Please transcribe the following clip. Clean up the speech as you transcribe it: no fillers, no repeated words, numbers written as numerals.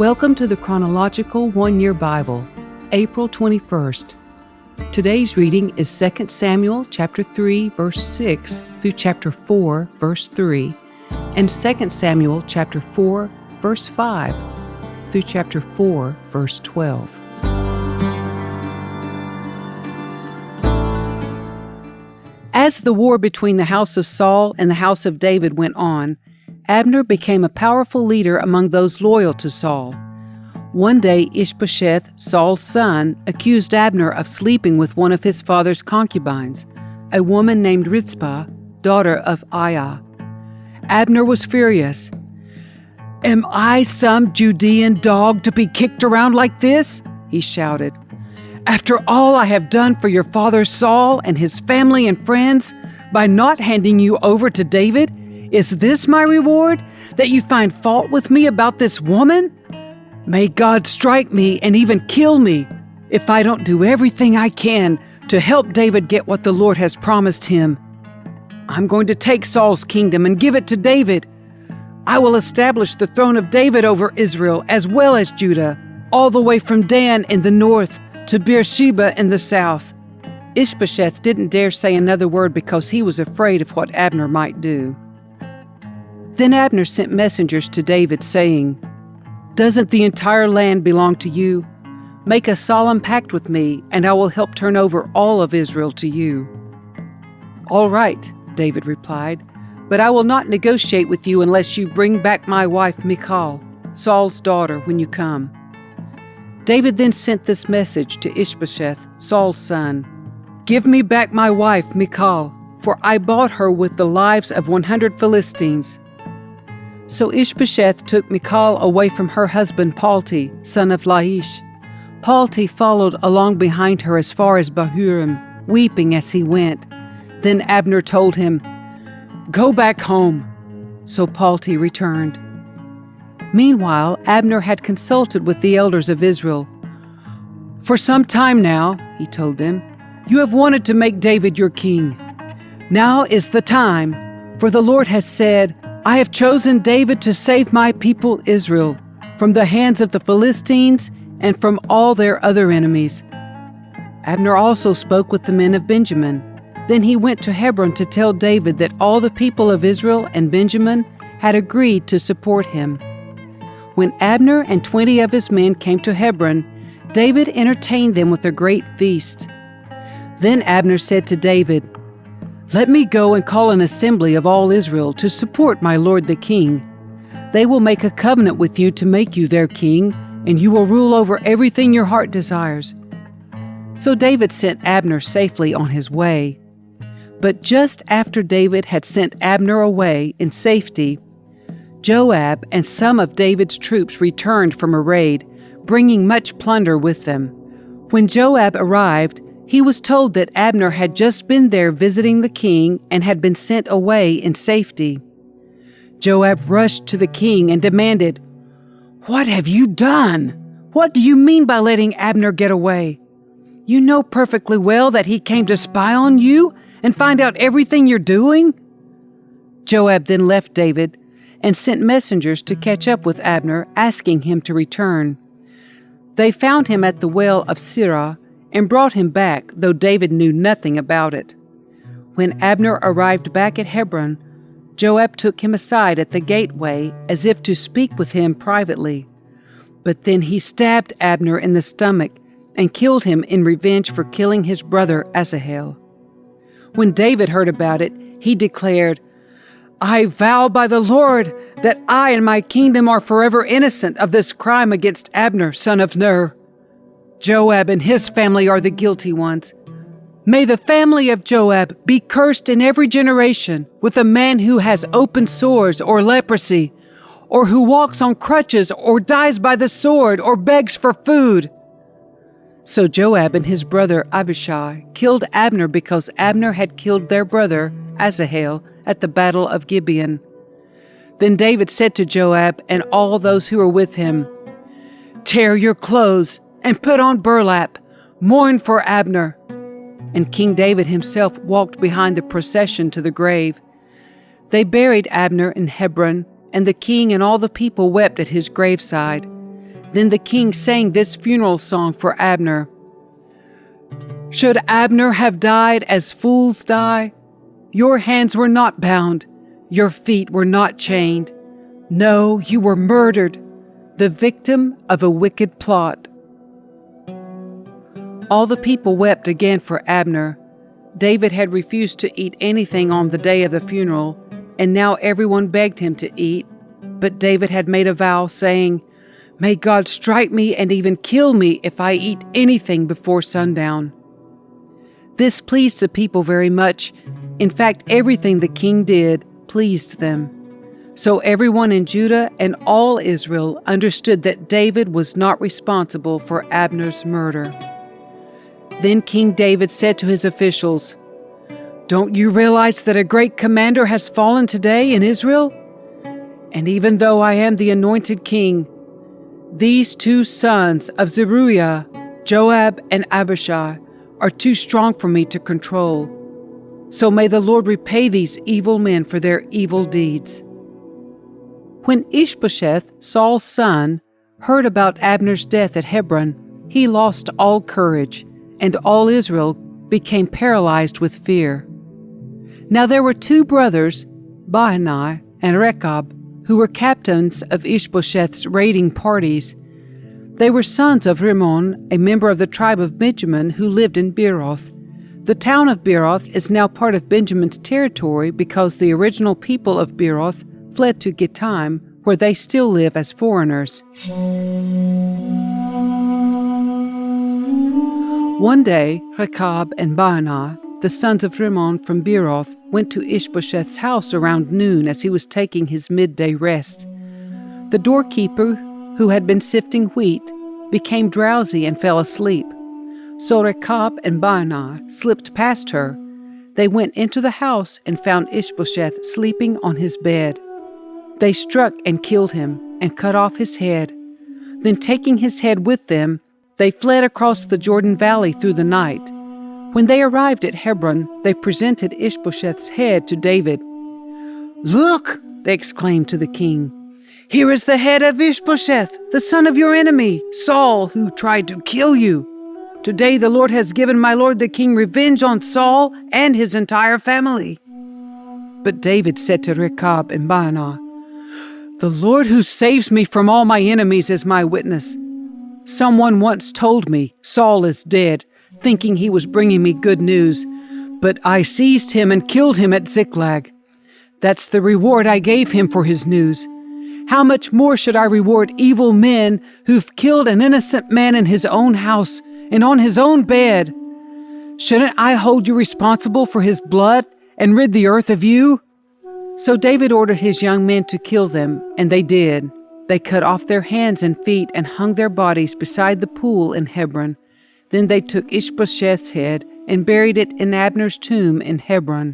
Welcome to the Chronological One-Year Bible, April 21st. Today's reading is 2 Samuel chapter 3, verse 6 through chapter 4, verse 3, and 2 Samuel chapter 4, verse 5 through chapter 4, verse 12. As the war between the house of Saul and the house of David went on, Abner became a powerful leader among those loyal to Saul. One day, Ishbosheth, Saul's son, accused Abner of sleeping with one of his father's concubines, a woman named Rizpah, daughter of Aiah. Abner was furious. "Am I some Judean dog to be kicked around like this?" he shouted. "After all I have done for your father Saul and his family and friends, by not handing you over to David, is this my reward, that you find fault with me about this woman? May God strike me and even kill me if I don't do everything I can to help David get what the Lord has promised him. I'm going to take Saul's kingdom and give it to David. I will establish the throne of David over Israel as well as Judah, all the way from Dan in the north to Beersheba in the south." Ishbosheth didn't dare say another word because he was afraid of what Abner might do. Then Abner sent messengers to David, saying, "Doesn't the entire land belong to you? Make a solemn pact with me, and I will help turn over all of Israel to you." "All right," David replied, "but I will not negotiate with you unless you bring back my wife Michal, Saul's daughter, when you come." David then sent this message to Ishbosheth, Saul's son, "Give me back my wife Michal, for I bought her with the lives of 100 Philistines." So Ishbosheth took Michal away from her husband Palti, son of Laish. Palti followed along behind her as far as Bahurim, weeping as he went. Then Abner told him, "Go back home." So Palti returned. Meanwhile, Abner had consulted with the elders of Israel. "For some time now," he told them, "you have wanted to make David your king. Now is the time, for the Lord has said, I have chosen David to save my people Israel from the hands of the Philistines and from all their other enemies." Abner also spoke with the men of Benjamin. Then he went to Hebron to tell David that all the people of Israel and Benjamin had agreed to support him. When Abner and 20 of his men came to Hebron, David entertained them with a great feast. Then Abner said to David, "Let me go and call an assembly of all Israel to support my lord the king. They will make a covenant with you to make you their king, and you will rule over everything your heart desires." So David sent Abner safely on his way. But just after David had sent Abner away in safety, Joab and some of David's troops returned from a raid, bringing much plunder with them. When Joab arrived, he was told that Abner had just been there visiting the king and had been sent away in safety. Joab rushed to the king and demanded, "What have you done? What do you mean by letting Abner get away? You know perfectly well that he came to spy on you and find out everything you're doing." Joab then left David and sent messengers to catch up with Abner, asking him to return. They found him at the well of Sirah and brought him back, though David knew nothing about it. When Abner arrived back at Hebron, Joab took him aside at the gateway as if to speak with him privately. But then he stabbed Abner in the stomach and killed him in revenge for killing his brother Asahel. When David heard about it, he declared, "I vow by the Lord that I and my kingdom are forever innocent of this crime against Abner, son of Ner. Joab and his family are the guilty ones. May the family of Joab be cursed in every generation with a man who has open sores or leprosy, or who walks on crutches or dies by the sword or begs for food." So Joab and his brother Abishai killed Abner because Abner had killed their brother Asahel at the battle of Gibeon. Then David said to Joab and all those who were with him, "Tear your clothes and put on burlap. Mourn for Abner." And King David himself walked behind the procession to the grave. They buried Abner in Hebron, and the king and all the people wept at his graveside. Then the king sang this funeral song for Abner. Should Abner have died as fools die? Your hands were not bound, your feet were not chained. No, you were murdered, the victim of a wicked plot. All the people wept again for Abner. David had refused to eat anything on the day of the funeral, and now everyone begged him to eat. But David had made a vow, saying, May God strike me and even kill me if I eat anything before sundown. This pleased the people very much. In fact, everything the king did pleased them. So everyone in Judah and all Israel understood that David was not responsible for Abner's murder. Then King David said to his officials, Don't you realize that a great commander has fallen today in Israel? And even though I am the anointed king, these two sons of Zeruiah, Joab and Abishai, are too strong for me to control. So may the Lord repay these evil men for their evil deeds. When Ishbosheth, Saul's son, heard about Abner's death at Hebron, he lost all courage, and all Israel became paralyzed with fear. Now there were two brothers, Baanai and Rechab, who were captains of Ishbosheth's raiding parties. They were sons of Rimmon, a member of the tribe of Benjamin who lived in Beeroth. The town of Beeroth is now part of Benjamin's territory because the original people of Beeroth fled to Gittim, where they still live as foreigners. One day, Rechab and Baanai, the sons of Rimmon from Beeroth, went to Ishbosheth's house around noon as he was taking his midday rest. The doorkeeper, who had been sifting wheat, became drowsy and fell asleep. So Rechab and Baanai slipped past her. They went into the house and found Ishbosheth sleeping on his bed. They struck and killed him and cut off his head. Then taking his head with them, they fled across the Jordan Valley through the night. When they arrived at Hebron, they presented Ishbosheth's head to David. Look, they exclaimed to the king. Here is the head of Ishbosheth, the son of your enemy, Saul, who tried to kill you. Today the Lord has given my lord the king revenge on Saul and his entire family. But David said to Rechab and Baanai, The Lord who saves me from all my enemies is my witness. Someone once told me Saul is dead, thinking he was bringing me good news, but I seized him and killed him at Ziklag. That's the reward I gave him for his news. How much more should I reward evil men who've killed an innocent man in his own house and on his own bed? Shouldn't I hold you responsible for his blood and rid the earth of you? So David ordered his young men to kill them, and they did. They cut off their hands and feet and hung their bodies beside the pool in Hebron. Then they took Ishbosheth's head and buried it in Abner's tomb in Hebron.